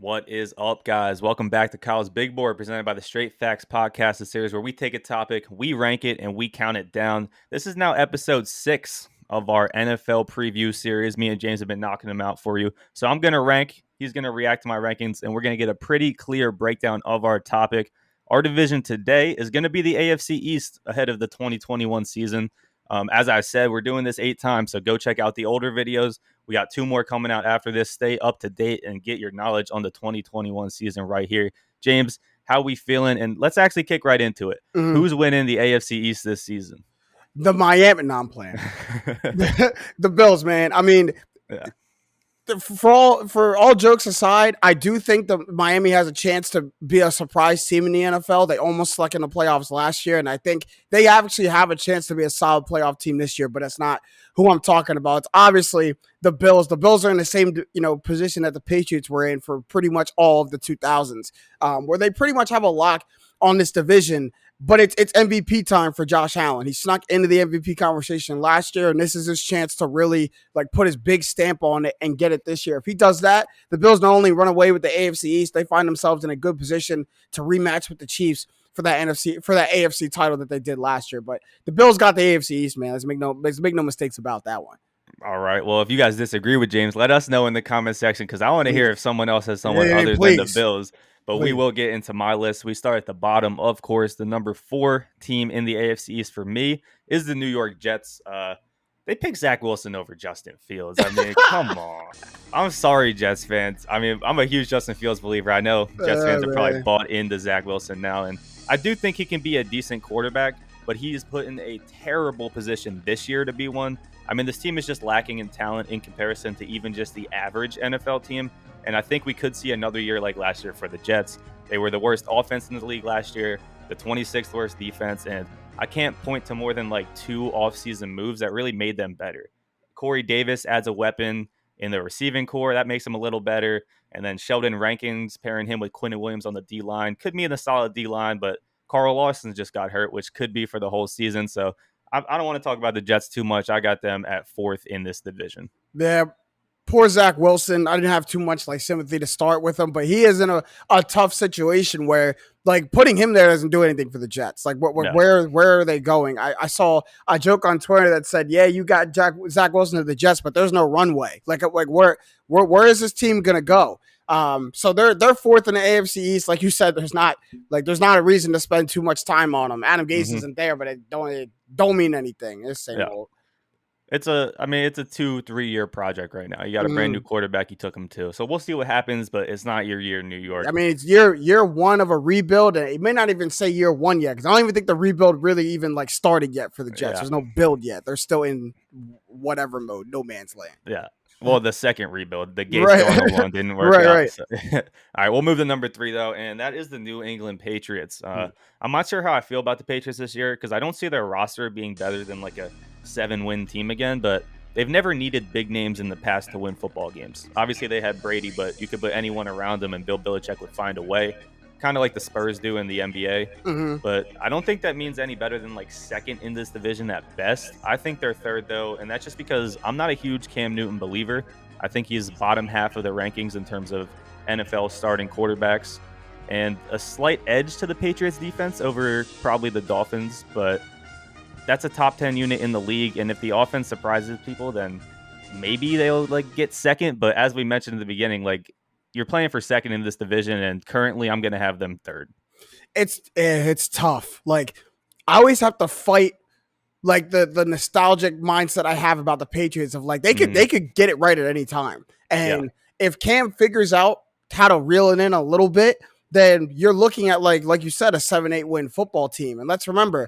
What is up, guys? Welcome back to Kyle's Big Board, presented by the Straight Facts Podcast, a series where we take a topic, we rank it, and we count it down. This is now episode 6 of our NFL preview series. Me and James have been knocking them out for you. So I'm going to rank, he's going to react to my rankings, and we're going to get a pretty clear breakdown of our topic. Our division today is going to be the AFC East ahead of the 2021 season. As I said, we're doing this 8 times, so go check out the older videos. We got 2 more coming out after this. Stay up to date and get your knowledge on the 2021 season right here. James, how we feeling? And let's actually kick right into it. Mm-hmm. Who's winning the AFC East this season? The Miami, no, I'm playing. The Bills, man. I mean, yeah. For all jokes aside, I do think that Miami has a chance to be a surprise team in the NFL. They almost snuck in the playoffs last year, and I think they actually have a chance to be a solid playoff team this year, but that's not who I'm talking about. It's obviously the Bills. The Bills are in the same position that the Patriots were in for pretty much all of the 2000s, where they pretty much have a lock on this division. But it's MVP time for Josh Allen. He snuck into the MVP conversation last year, and this is his chance to really put his big stamp on it and get it this year. If he does that, the Bills not only run away with the AFC East, they find themselves in a good position to rematch with the Chiefs for that AFC title that they did last year. But the Bills got the AFC East, man. Let's make no mistakes about that one. All right. Well, if you guys disagree with James, let us know in the comment section, because I want to hear if someone else has someone other than the Bills. But we will get into my list. We start at the bottom, of course. The number 4 team in the AFC East for me is the New York Jets. They picked Zach Wilson over Justin Fields. I mean, come on. I'm sorry, Jets fans. I mean, I'm a huge Justin Fields believer. I know Jets fans are probably bought into Zach Wilson now. And I do think he can be a decent quarterback, but he's put in a terrible position this year to be one. I mean, this team is just lacking in talent in comparison to even just the average NFL team. And I think we could see another year like last year for the Jets. They were the worst offense in the league last year, the 26th worst defense, and I can't point to more than 2 offseason moves that really made them better. Corey Davis adds a weapon in the receiving core. That makes him a little better. And then Sheldon Rankins, pairing him with Quinnen Williams on the D-line. Could be in a solid D-line, but Carl Lawson just got hurt, which could be for the whole season. So I don't want to talk about the Jets too much. I got them at 4th in this division. Yeah. Poor Zach Wilson. I didn't have too much sympathy to start with him, but he is in a tough situation where putting him there doesn't do anything for the Jets. Where are they going? I saw a joke on Twitter that said, "Yeah, you got Zach Wilson to the Jets, but there's no runway. Where is this team gonna go?" So they're 4th in the AFC East. Like you said, there's not a reason to spend too much time on them. Adam Gase isn't there, but it don't mean anything. It's the same old. It's a 2-3 year project right now. You got a brand new quarterback you took him to. So we'll see what happens, but it's not your year in New York. I mean, it's year 1 of a rebuild, and it may not even say year 1 yet, because I don't even think the rebuild really even started yet for the Jets. Yeah. There's no build yet. They're still in whatever mode, no man's land. Yeah. Well, the second rebuild, the Gates one didn't work out. Right. So. All right, we'll move to number 3, though, and that is the New England Patriots. I'm not sure how I feel about the Patriots this year, because I don't see their roster being better than a 7-win team again, but they've never needed big names in the past to win football games. Obviously, they had Brady, but you could put anyone around them, and Bill Belichick would find a way, kind of like the Spurs do in the NBA. Mm-hmm. But I don't think that means any better than 2nd in this division at best. I think they're 3rd, though, and that's just because I'm not a huge Cam Newton believer. I think he's bottom half of the rankings in terms of NFL starting quarterbacks, and a slight edge to the Patriots defense over probably the Dolphins, but that's a top 10 unit in the league, and if the offense surprises people, then maybe they'll get 2nd. But as we mentioned in the beginning, you're playing for 2nd in this division, and currently I'm going to have them 3rd. It's tough. I always have to fight the nostalgic mindset I have about the Patriots of they could get it right at any time. And if Cam figures out how to reel it in a little bit, then you're looking at like you said, a 7-8 win football team. And let's remember,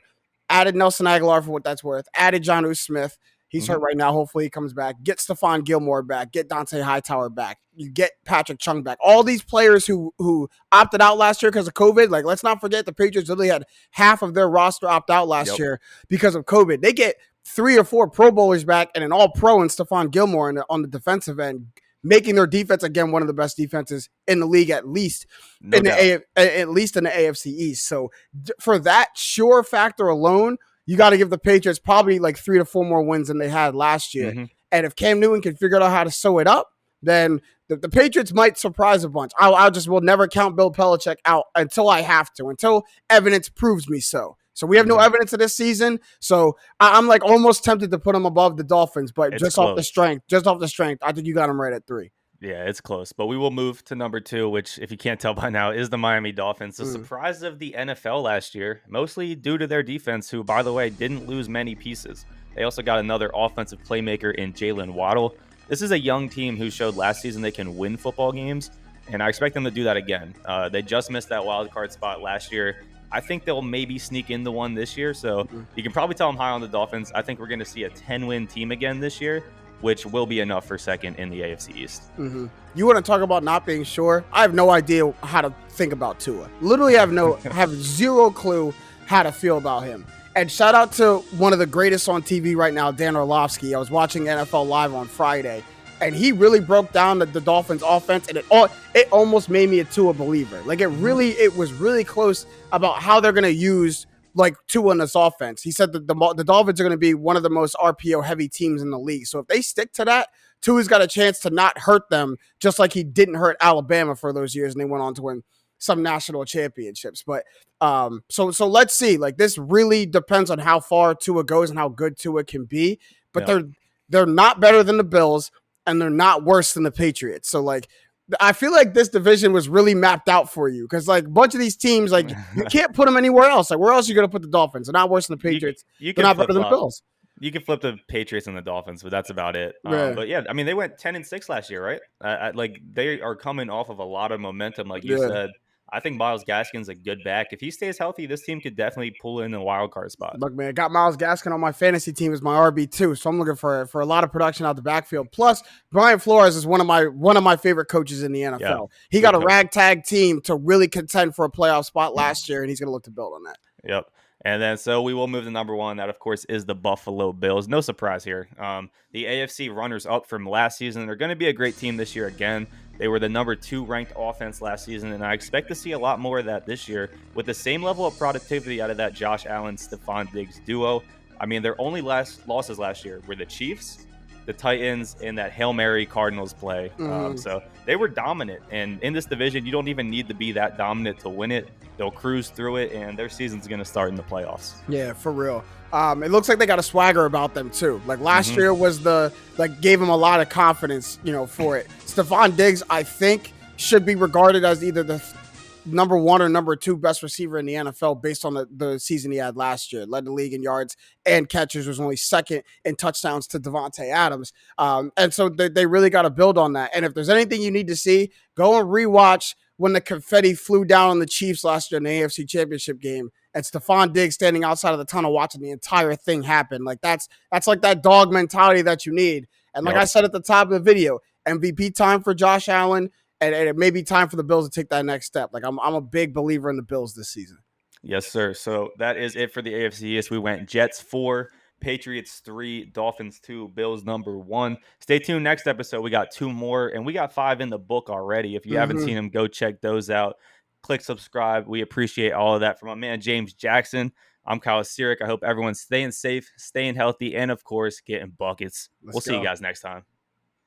added Nelson Aguilar for what that's worth, added Jonnu Smith. He's hurt right now. Hopefully he comes back. Get Stephon Gilmore back. Get Dante Hightower back. You get Patrick Chung back. All these players who opted out last year because of COVID. Let's not forget the Patriots literally had half of their roster opt out last year because of COVID. They get 3 or 4 Pro Bowlers back and an All-Pro in Stephon Gilmore on the defensive end, making their defense again one of the best defenses in the league, at least in the AFC East. So for that sure factor alone, you got to give the Patriots probably 3 to 4 more wins than they had last year. Mm-hmm. And if Cam Newton can figure out how to sew it up, then The Patriots might surprise a bunch. I just will never count Bill Belichick out until I have to, until evidence proves me so. So we have no evidence of this season. So I'm like almost tempted to put him above the Dolphins, but just off the strength, I think you got him right at 3. Yeah, it's close. But we will move to number 2, which, if you can't tell by now, is the Miami Dolphins. The surprise of the NFL last year, mostly due to their defense, who, by the way, didn't lose many pieces. They also got another offensive playmaker in Jalen Waddle. This is a young team who showed last season they can win football games, and I expect them to do that again. They just missed that wild card spot last year. I think they'll maybe sneak into one this year, so you can probably tell I'm high on the Dolphins. I think we're going to see a 10-win team again this year, which will be enough for second in the AFC East. You want to talk about not being sure? I have no idea how to think about Tua. Literally have zero clue how to feel about him. And shout out to one of the greatest on TV right now, Dan Orlovsky. I was watching NFL Live on Friday, and he really broke down the Dolphins offense, and it almost made me a Tua believer. Like it was really close about how they're going to use like Tua in this offense. He said that the Dolphins are going to be one of the most RPO heavy teams in the league. So if they stick to that, Tua's got a chance to not hurt them, just like he didn't hurt Alabama for those years, and they went on to win some national championships. But so let's see. Like this really depends on how far Tua goes and how good Tua can be. But they're not better than the Bills, and they're not worse than the Patriots. So like I feel like this division was really mapped out for you because like a bunch of these teams, like you can't put them anywhere else. Like where else are you going to put the Dolphins? They're not worse than the Patriots. They're not better than the Bills. You can flip the Patriots and the Dolphins, but that's about it. But yeah, I mean, they went 10-6 last year, right? Like they are coming off of a lot of momentum, like you said. I think Myles Gaskin's a good back. If he stays healthy, this team could definitely pull in a wild card spot. Look, man, I got Myles Gaskin on my fantasy team as my RB2, so I'm looking for a lot of production out the backfield. Plus, Brian Flores is one of my favorite coaches in the NFL. Yeah, he got a ragtag team to really contend for a playoff spot last year, and he's going to look to build on that. Yep. And then so we will move to number 1. That, of course, is the Buffalo Bills. No surprise here. The AFC runners-up from last season are going to be a great team this year again. They were the number 2 ranked offense last season, and I expect to see a lot more of that this year with the same level of productivity out of that Josh Allen, Stephon Diggs duo. I mean, their only losses last year were the Chiefs, the Titans, and that Hail Mary Cardinals play. So they were dominant. And in this division, you don't even need to be that dominant to win it. They'll cruise through it, and their season's going to start in the playoffs. Yeah, for real. It looks like they got a swagger about them, too. Like last year was gave them a lot of confidence, for it. Stephon Diggs, I think, should be regarded as either the number 1 or number 2 best receiver in the NFL based on the season he had last year. Led the league in yards and catches, was only second in touchdowns to Devontae Adams. And so they really got to build on that. And if there's anything you need to see, go and rewatch when the confetti flew down on the Chiefs last year in the AFC Championship game. And Stephon Diggs standing outside of the tunnel watching the entire thing happen. Like that's like that dog mentality that you need. And like I said at the top of the video, MVP time for Josh Allen. And it may be time for the Bills to take that next step. Like I'm a big believer in the Bills this season. Yes, sir. So that is it for the AFC East. We went Jets 4, Patriots 3, Dolphins 2, Bills number 1. Stay tuned. Next episode, we got 2 more, and we got 5 in the book already. If you haven't seen them, go check those out. Click subscribe. We appreciate all of that. From my man, James Jackson, I'm Kyle Sirik. I hope everyone's staying safe, staying healthy, and, of course, getting buckets. We'll see you guys next time.